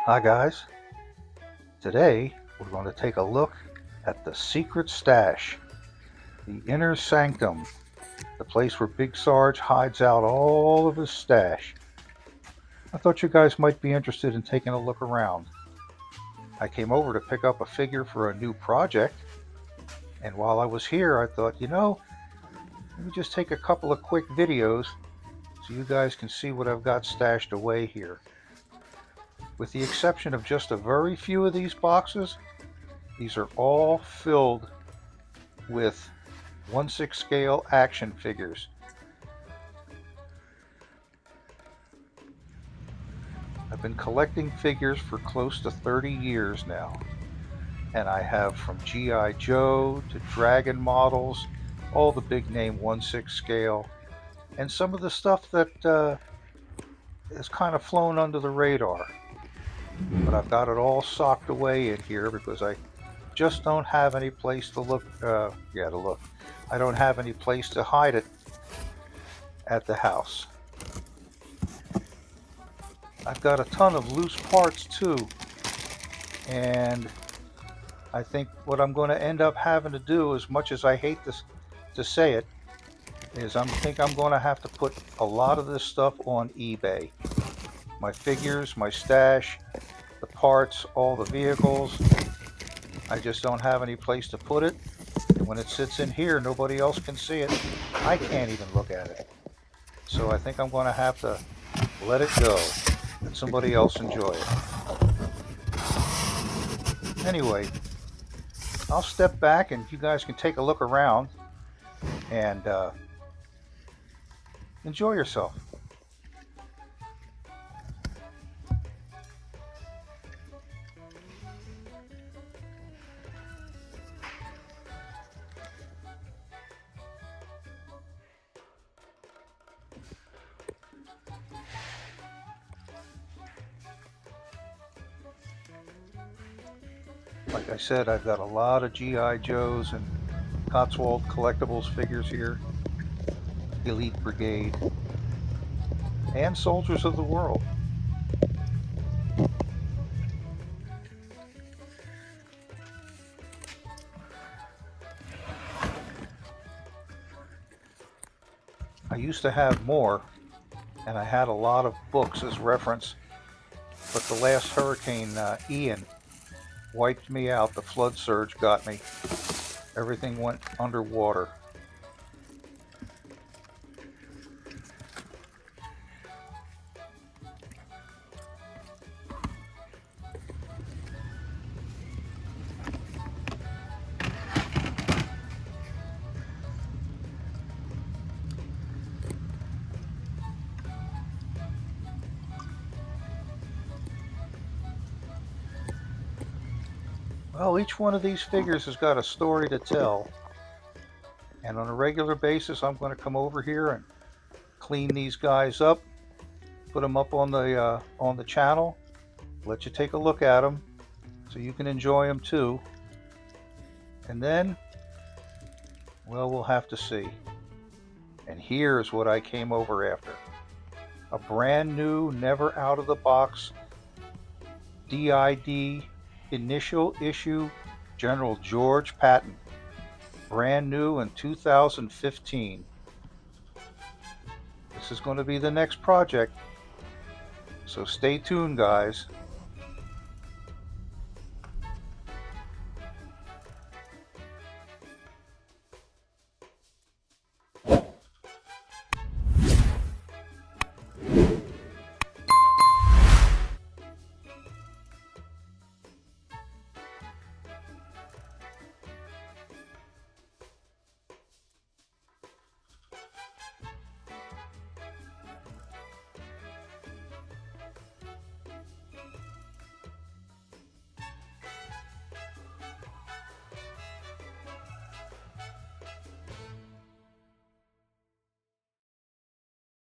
Hi guys, today we're going to take a look at the secret stash, the inner sanctum, the place where Big Sarge hides out all of his stash. I thought you guys might be interested in taking a look around. I came over to pick up a figure for a new project, and while I was here I thought, let me just take a couple of quick videos so you guys can see what I've got stashed away here. With the exception of just a very few of these boxes, these are all filled with 1/6 scale action figures. I've been collecting figures for close to 30 years now, and I have from G.I. Joe to Dragon models, all the big name 1/6 scale, and some of the stuff that has kind of flown under the radar. But I've got it all socked away in here because I just don't have any place to look. I don't have any place to hide it at the house. I've got a ton of loose parts too, and I think what I'm going to end up having to do, as much as I hate this to say it, is I think I'm going to have to put a lot of this stuff on eBay. My figures, my stash, the parts, all the vehicles. I just don't have any place to put it. And when it sits in here, nobody else can see it. I can't even look at it. So I think I'm going to have to let it go. Let somebody else enjoy it. Anyway, I'll step back and you guys can take a look around and enjoy yourself. Like I said, I've got a lot of G.I. Joes and Cotswold Collectibles figures here, Elite Brigade, and Soldiers of the World. I used to have more, and I had a lot of books as reference, but the last hurricane, Ian, wiped me out. The flood surge got me. Everything went underwater. Well, each one of these figures has got a story to tell. And on a regular basis, I'm going to come over here and clean these guys up, put them up on the channel, let you take a look at them so you can enjoy them too. And then, well, we'll have to see. And here's what I came over after. A brand new, never out of the box DID initial issue General George Patton. Brand new in 2015. This is going to be the next project. So stay tuned, guys.